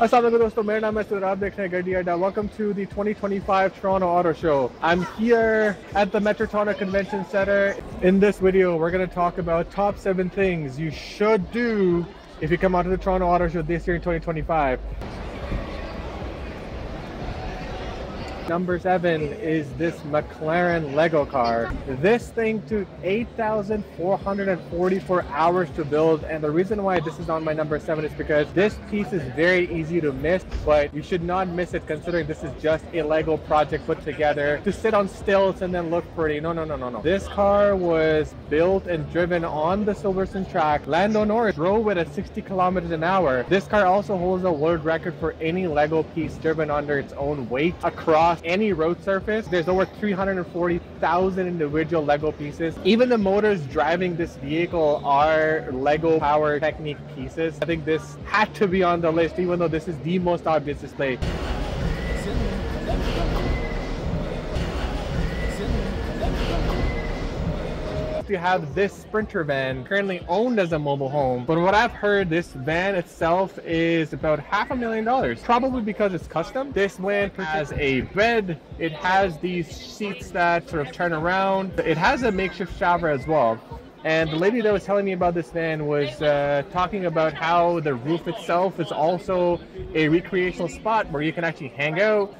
Assalamualaikum दोस्तों, मेरा नाम है सुर, आप देख रहे हैं Grenadier. Welcome to the 2025 Toronto Auto Show. I'm here at the Metrotoronto Convention Center. In this video, we're going to talk about top 7 things you should do if you come out to the Toronto Auto Show this year in 2025. Number 7 is this McLaren Lego car. This thing took 8,444 hours to build, and the reason why this is on my number 7 is because this piece is very easy to miss, but you should not miss it considering this is just a Lego project put together to sit on stilts and then look pretty. No. This car was built and driven on the Silverstone track. Lando Norris drove it at 60 kilometers an hour. This car also holds a world record for any Lego piece driven under its own weight across any road surface. There's over 340,000 individual Lego pieces. Even the motors driving this vehicle are Lego Power Technique pieces. I think this had to be on the list, even though this is the most obvious display. You have this Sprinter van currently owned as a mobile home, but what I've heard, this van itself is about $500,000, probably because it's custom. This van has a bed, it has these seats that sort of turn around, it has a makeshift Jabra as well. And the lady that was telling me about this van was talking about how the roof itself is also a recreational spot where you can actually hang out.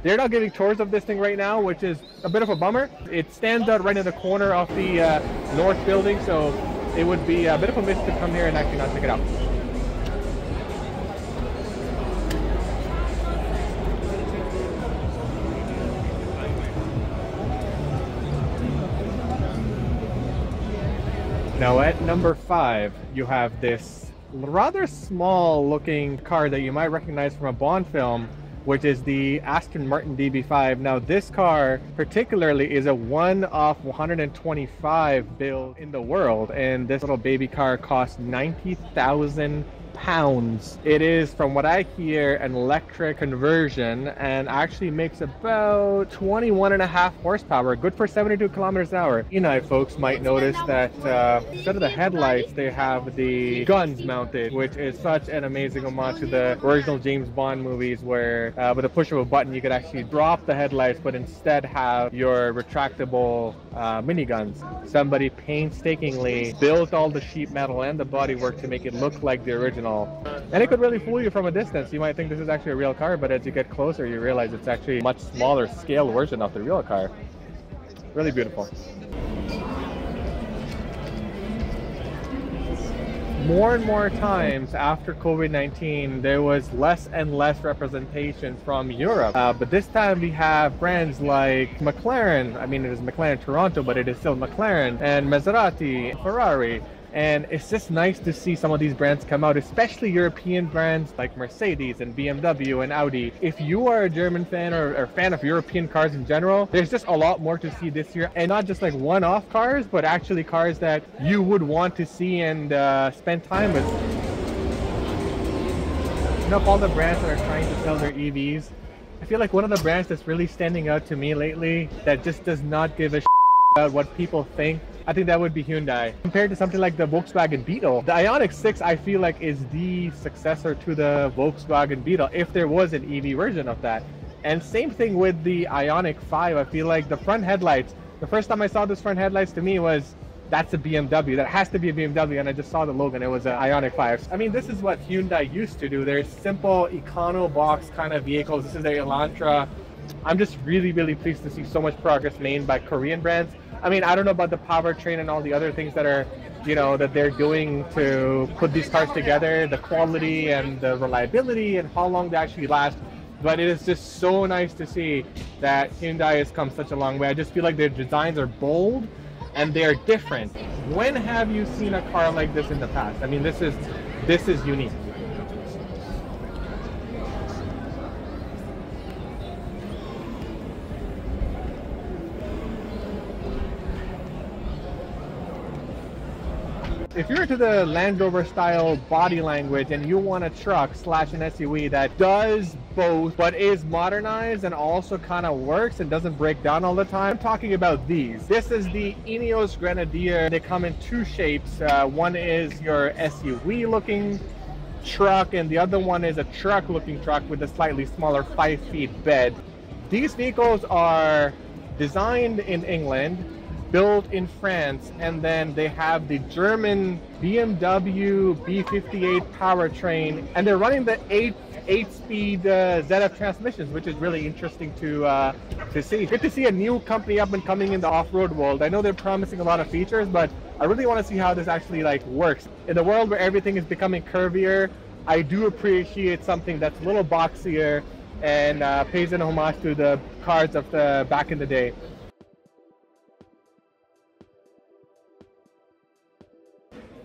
They're not giving tours of this thing right now, which is a bit of a bummer. It stands out right in the corner of the north building, so it would be a bit of a miss to come here and actually not check it out. Now at number 5, you have this rather small looking car that you might recognize from a Bond film, which is the Aston Martin DB5. Now this car particularly is a 1 of 125 build in the world, and this little baby car costs £90,000. It is, from what I hear, an electric conversion and actually makes about 21.5 horsepower, good for 72 kilometers an hour. You know, folks might notice that instead of the headlights, they have the guns mounted, which is such an amazing homage to the original James Bond movies, where with a push of a button you could actually drop the headlights but instead have your retractable miniguns. Somebody painstakingly built all the sheet metal and the bodywork to make it look like the original. And it could really fool you from a distance. You might think this is actually a real car, but as you get closer you realize it's actually a much smaller scale version of the real car. Really beautiful. More and more times after COVID-19, there was less and less representation from Europe. But this time we have brands like McLaren. I mean, it is McLaren Toronto, but it is still McLaren, and Maserati, Ferrari. And it's just nice to see some of these brands come out, especially European brands like Mercedes and BMW and Audi. If you are a German fan or a fan of European cars in general, there's just a lot more to see this year. And not just like one-off cars, but actually cars that you would want to see and spend time with. You know, all the brands that are trying to sell their EVs, I feel like one of the brands that's really standing out to me lately that just does not give a shit about what people think, I think that would be Hyundai. Compared to something like the Volkswagen Beetle, the Ioniq 6 I feel like is the successor to the Volkswagen Beetle, if there was an EV version of that. And same thing with the Ioniq 5. I feel like the front headlights, the first time I saw this front headlights to me was, that's a BMW, that has to be a BMW, and I just saw the logo and it was an Ioniq 5. I mean, this is what Hyundai used to do. They're simple econo box kind of vehicles. This is their Elantra. I'm just really pleased to see so much progress made by Korean brands. I mean, I don't know about the powertrain and all the other things that are, you know, that they're doing to put these cars together, the quality and the reliability and how long they actually last. But it is just so nice to see that Hyundai has come such a long way. I just feel like their designs are bold and they are different. When have you seen a car like this in the past? I mean, this is unique. If you're into the Land Rover style body language and you want a truck / an SUV that does both but is modernized and also kind of works and doesn't break down all the time, I'm talking about these. This is the Eneos Grenadier. They come in two shapes. One is your SUV looking truck, and the other one is a truck looking truck with a slightly smaller 5 feet bed. These vehicles are designed in England, built in France, and then they have the German BMW B58 powertrain, and they're running the 8-speed ZF transmissions, which is really interesting to see. Good to see a new company up and coming in the off-road world. I know they're promising a lot of features, but I really want to see how this actually like works. In the world where everything is becoming curvier, I do appreciate something that's a little boxier and pays an homage to the cars of the back in the day.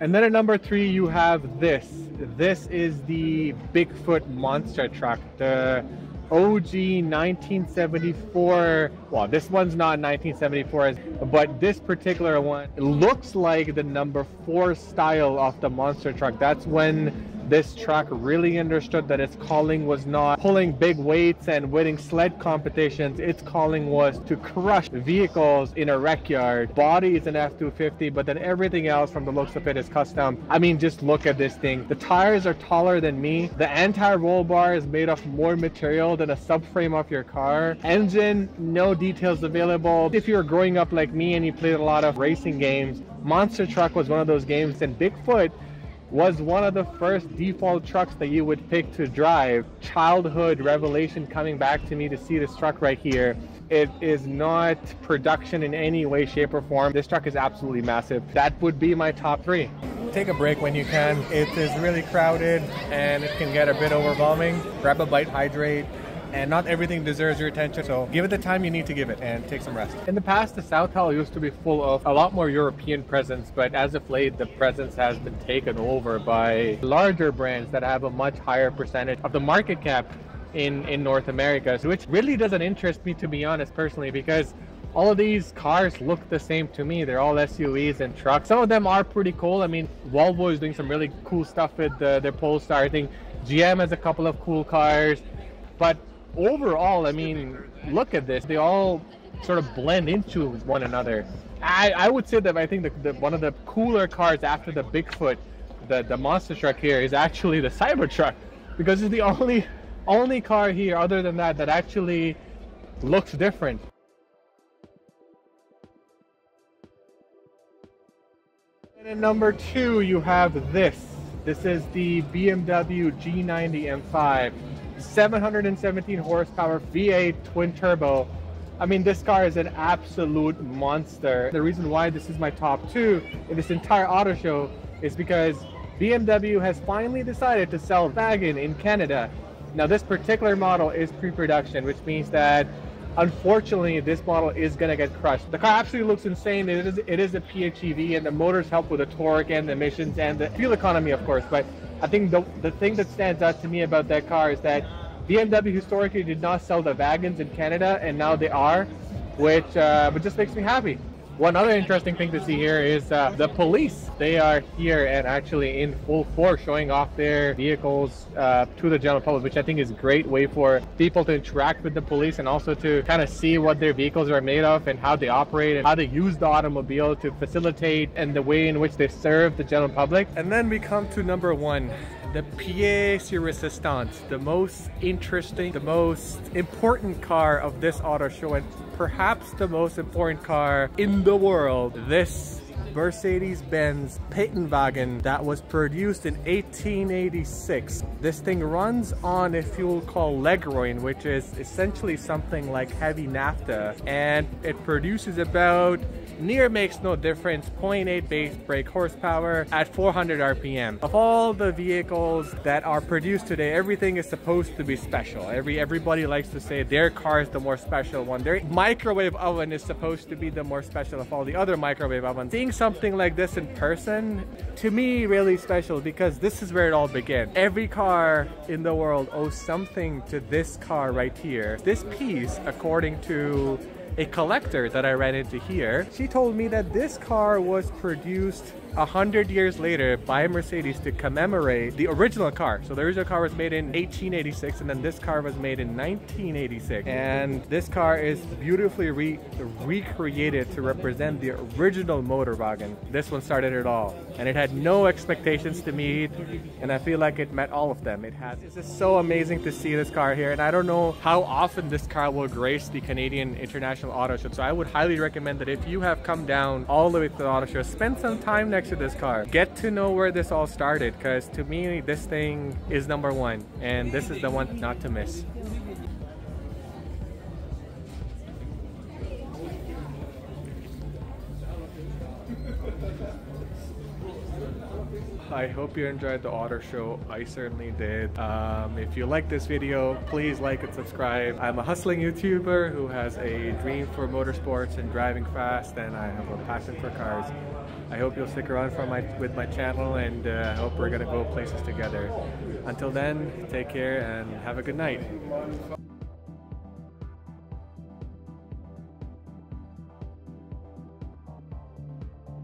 And then at number 3, you have this. This is the Bigfoot monster truck, the OG 1974. Well, this one's not 1974, but this particular one, it looks like the number 4 style of the monster truck. That's when this truck really understood that its calling was not pulling big weights and winning sled competitions. Its calling was to crush vehicles in a wreck yard. Body is an F250, but then everything else from the looks of it is custom. I mean, just look at this thing. The tires are taller than me. The anti-roll bar is made of more material than a subframe of your car. Engine, no details available. If you're growing up like me and you played a lot of racing games, Monster Truck was one of those games, and Bigfoot was one of the first default trucks that you would pick to drive. Childhood revelation coming back to me to see this truck right here. It is not production in any way, shape, or form. This truck is absolutely massive. That would be my top 3. Take a break when you can. It is really crowded and it can get a bit overwhelming. Grab a bite, hydrate, and not everything deserves your attention, so give it the time you need to give it and take some rest. In the past, the South Hall used to be full of a lot more European presence, but as of late, the presence has been taken over by larger brands that have a much higher percentage of the market cap in North America, which really doesn't interest me, to be honest, personally, because all of these cars look the same to me. They're all SUVs and trucks. Some of them are pretty cool. I mean, Volvo is doing some really cool stuff with their Polestar. I think GM has a couple of cool cars, but overall, I mean, look at this. They all sort of blend into one another. I would say that I think one of the cooler cars after the Bigfoot, the monster truck here, is actually the Cybertruck, because it's the only car here other than that actually looks different. And at number 2, you have this. This is the BMW G90 M5. 717 horsepower V8 twin turbo. I mean, this car is an absolute monster. The reason why this is my top 2 in this entire auto show is because BMW has finally decided to sell Wagen in Canada. Now, this particular model is pre-production, which means that unfortunately this model is gonna get crushed. The car absolutely looks insane. It is a PHEV, and the motors help with the torque and the emissions and the fuel economy, of course, but I think the thing that stands out to me about that car is that BMW historically did not sell the Wagons in Canada, and now they are, which just makes me happy. One other interesting thing to see here is the police. They are here and actually in full force showing off their vehicles to the general public, which I think is a great way for people to interact with the police and also to kind of see what their vehicles are made of and how they operate and how they use the automobile to facilitate and the way in which they serve the general public. And then we come to number 1. The pièce de résistance, the most interesting, the most important car of this auto show, and perhaps the most important car in the world. This Mercedes-Benz Wagen that was produced in 1886. This thing runs on a fuel called Legroin, which is essentially something like heavy naphtha, and it produces about, near makes no difference, 0.8 base brake horsepower at 400 RPM. Of all the vehicles that are produced today, everything is supposed to be special. Everybody likes to say their car is the more special one. Their microwave oven is supposed to be the more special of all the other microwave ovens. Seeing something like this in person, to me, really special, because this is where it all began. Every car in the world owes something to this car right here. This piece, according to a collector that I ran into here, she told me that this car was produced 100 years later by Mercedes to commemorate the original car. So the original car was made in 1886 and then this car was made in 1986. And this car is beautifully recreated to represent the original motor wagon. This one started it all. And it had no expectations to meet, and I feel like it met all of them. It has. It's just so amazing to see this car here, and I don't know how often this car will grace the Canadian International Auto Show. So I would highly recommend that if you have come down all the way to the Auto Show, spend some time next to this car. Get to know where this all started, because to me, this thing is number one, and this is the one not to miss. I hope you enjoyed the auto show. I certainly did. If you like this video, please like and subscribe. I'm a hustling YouTuber who has a dream for motorsports and driving fast, and I have a passion for cars. I hope you'll stick around with my channel, and I hope we're gonna go places together. Until then, take care and have a good night.